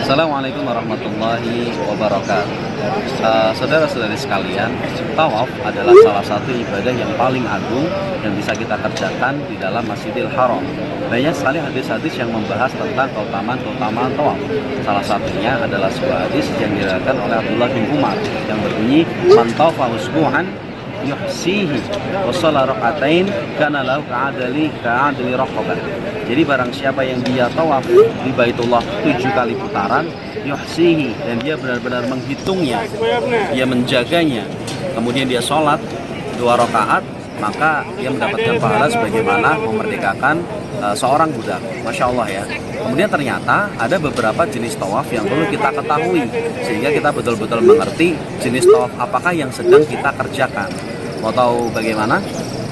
Assalamualaikum warahmatullahi wabarakatuh. Saudara-saudari sekalian, tawaf adalah salah satu ibadah yang paling agung yang bisa kita kerjakan di dalam Masjidil Haram. Banyak sekali hadis-hadis yang membahas tentang keutamaan tawaf. Salah satunya adalah sebuah hadis yang diriwayatkan oleh Abdullah bin Umar yang berbunyi, "Man tawafa usbu'an yuhsihi wa shalla rak'atain kana lahu ka'adli raqabah." Jadi barang siapa yang dia tawaf di Baitullah 7 kali putaran, yuhsihi, dan dia benar-benar menghitungnya, dia menjaganya, kemudian dia sholat 2 rakaat, maka dia mendapatkan pahala sebagaimana memerdekakan seorang budak. Masya Allah ya. Kemudian ternyata ada beberapa jenis tawaf yang perlu kita ketahui sehingga kita betul-betul mengerti jenis tawaf apakah yang sedang kita kerjakan. Mau tahu bagaimana?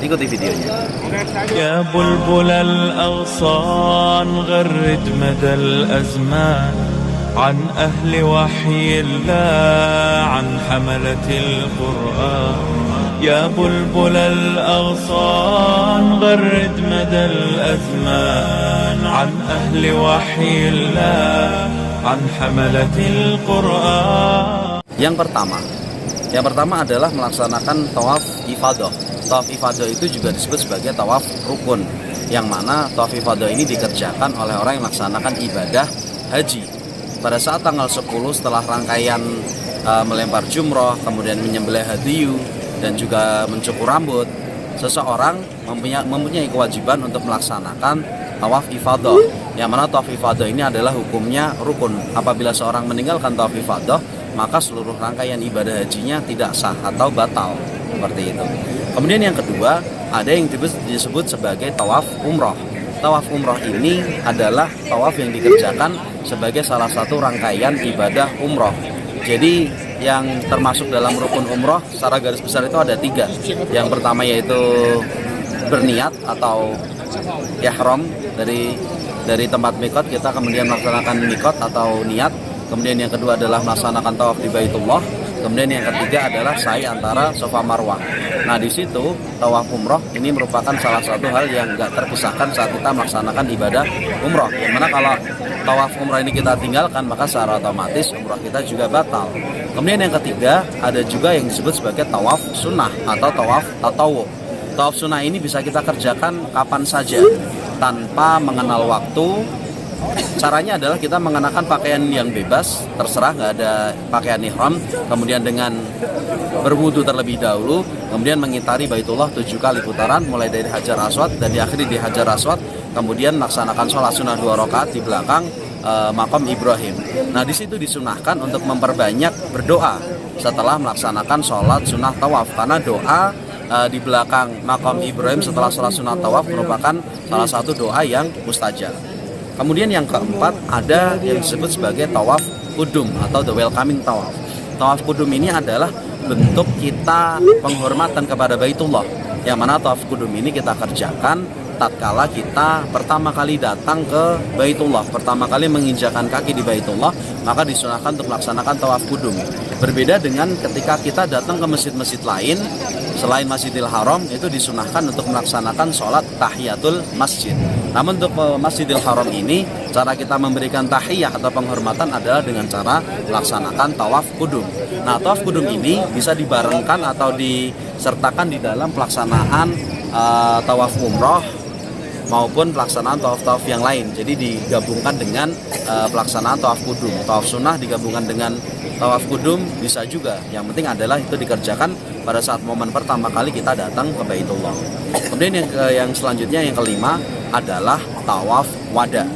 Ikuti videonya. يا بلبل الأغصان غرد مدى الأزمان عن أهل وحي الله عن حملة القرآن يا بلبل الأغصان غرد مدى الأزمان عن أهل وحي الله عن حملة القرآن. Yang pertama adalah melaksanakan tawaf ifadah. Tawaf ifadah itu juga disebut sebagai tawaf rukun, yang mana tawaf ifadah ini dikerjakan oleh orang yang melaksanakan ibadah haji. Pada saat tanggal 10 setelah rangkaian melempar jumroh, kemudian menyembelih hadiyu, dan juga mencukur rambut, seseorang mempunyai kewajiban untuk melaksanakan tawaf ifadah, yang mana tawaf ifadah ini adalah hukumnya rukun. Apabila seorang meninggalkan tawaf ifadah, maka seluruh rangkaian ibadah hajinya tidak sah atau batal, seperti itu. Kemudian yang kedua, ada yang disebut sebagai tawaf umroh. Tawaf umroh ini adalah tawaf yang dikerjakan sebagai salah satu rangkaian ibadah umroh. Jadi yang termasuk dalam rukun umroh secara garis besar itu ada 3. Yang pertama yaitu berniat atau ihram dari tempat mikot, kita kemudian melaksanakan mikot atau niat. Kemudian yang kedua adalah melaksanakan tawaf di Baitullah. Kemudian yang ketiga adalah sa'i antara Safa Marwah. Nah, di situ tawaf umroh ini merupakan salah satu hal yang nggak terpisahkan saat kita melaksanakan ibadah umroh. Yang mana kalau tawaf umroh ini kita tinggalkan, maka secara otomatis umroh kita juga batal. Kemudian yang ketiga ada juga yang disebut sebagai tawaf sunnah atau tawaf tatawwu. Tawaf sunnah ini bisa kita kerjakan kapan saja tanpa mengenal waktu. Caranya adalah kita mengenakan pakaian yang bebas, terserah, nggak ada pakaian ihram, kemudian dengan berwudu terlebih dahulu, kemudian mengitari Baitullah 7 kali putaran, mulai dari Hajar Aswad dan diakhiri di Hajar Aswad, kemudian melaksanakan sholat sunnah 2 rakaat di belakang makam Ibrahim. Nah, di situ disunahkan untuk memperbanyak berdoa setelah melaksanakan sholat sunnah tawaf, karena doa di belakang makam Ibrahim setelah sholat sunnah tawaf merupakan salah satu doa yang mustajab. Kemudian yang keempat ada yang disebut sebagai tawaf kudum atau the welcoming tawaf. Tawaf kudum ini adalah bentuk kita penghormatan kepada Baitullah, yang mana tawaf kudum ini kita kerjakan tatkala kita pertama kali datang ke Baitullah, pertama kali menginjakan kaki di Baitullah, maka disunahkan untuk melaksanakan tawaf kudum. Berbeda dengan ketika kita datang ke masjid-masjid lain selain Masjidil Haram, itu disunahkan untuk melaksanakan sholat tahiyatul masjid. Namun untuk Masjidil Haram ini, cara kita memberikan tahiyah atau penghormatan adalah dengan cara melaksanakan tawaf kudum. Nah, tawaf kudum ini bisa dibarengkan atau disertakan di dalam pelaksanaan tawaf umroh maupun pelaksanaan tawaf-tawaf yang lain. Jadi digabungkan dengan pelaksanaan tawaf kudum. Tawaf sunnah digabungkan dengan tawaf kudum bisa juga. Yang penting adalah itu dikerjakan pada saat momen pertama kali kita datang ke Baitullah. Kemudian yang selanjutnya, yang kelima adalah tawaf wada.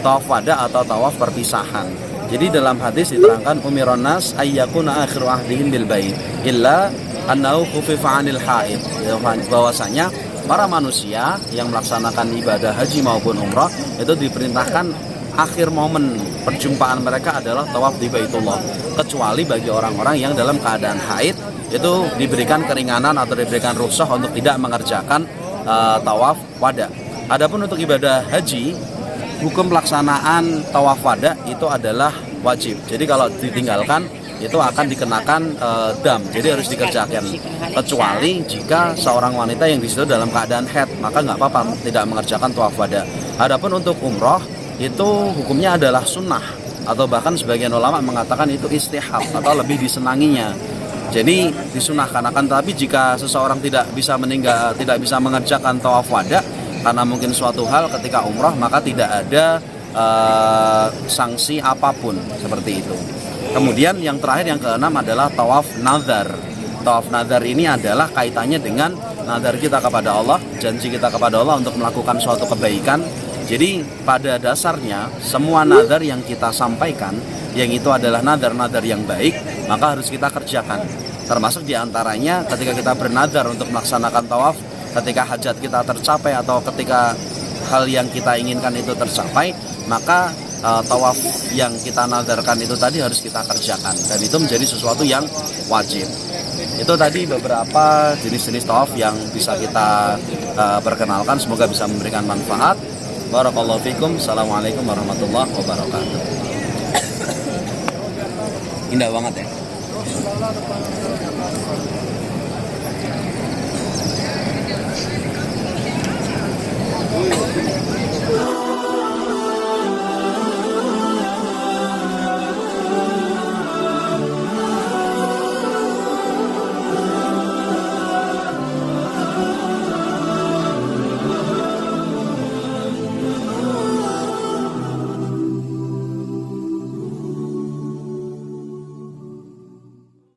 Tawaf wada atau tawaf perpisahan. Jadi dalam hadis diterangkan umiron nas ayyakuna akhiru ahdihim bil bait illa annahu khufifa 'anil haid. Bahwasanya para manusia yang melaksanakan ibadah haji maupun umrah itu diperintahkan akhir momen perjumpaan mereka adalah tawaf di Baitullah, kecuali bagi orang-orang yang dalam keadaan haid itu diberikan keringanan atau diberikan rukhsah untuk tidak mengerjakan tawaf wada. Adapun untuk ibadah haji, hukum pelaksanaan tawaf wada itu adalah wajib. Jadi kalau ditinggalkan itu akan dikenakan dam, jadi harus dikerjakan. Kecuali jika seorang wanita yang di situ dalam keadaan haid, maka nggak apa-apa tidak mengerjakan tawaf wada. Adapun untuk umroh itu hukumnya adalah sunnah. atau bahkan sebagian ulama mengatakan itu istihab atau lebih disenanginya. Jadi disunahkan. Akan tetapi jika seseorang tidak bisa mengerjakan tawaf wada karena mungkin suatu hal ketika umrah, maka tidak ada sanksi apapun seperti itu. Kemudian yang terakhir, yang keenam adalah tawaf nazar. Tawaf nazar ini adalah kaitannya dengan nazar kita kepada Allah, janji kita kepada Allah untuk melakukan suatu kebaikan. Jadi pada dasarnya semua nazar yang kita sampaikan, yang itu adalah nazar-nazar yang baik, maka harus kita kerjakan. Termasuk diantaranya ketika kita bernazar untuk melaksanakan tawaf, ketika hajat kita tercapai atau ketika hal yang kita inginkan itu tercapai, maka tawaf yang kita nazarkan itu tadi harus kita kerjakan, dan itu menjadi sesuatu yang wajib. Itu tadi beberapa jenis-jenis tawaf yang bisa kita perkenalkan, semoga bisa memberikan manfaat. Barakallahu fikum. Assalamualaikum warahmatullahi wabarakatuh. Indah banget ya.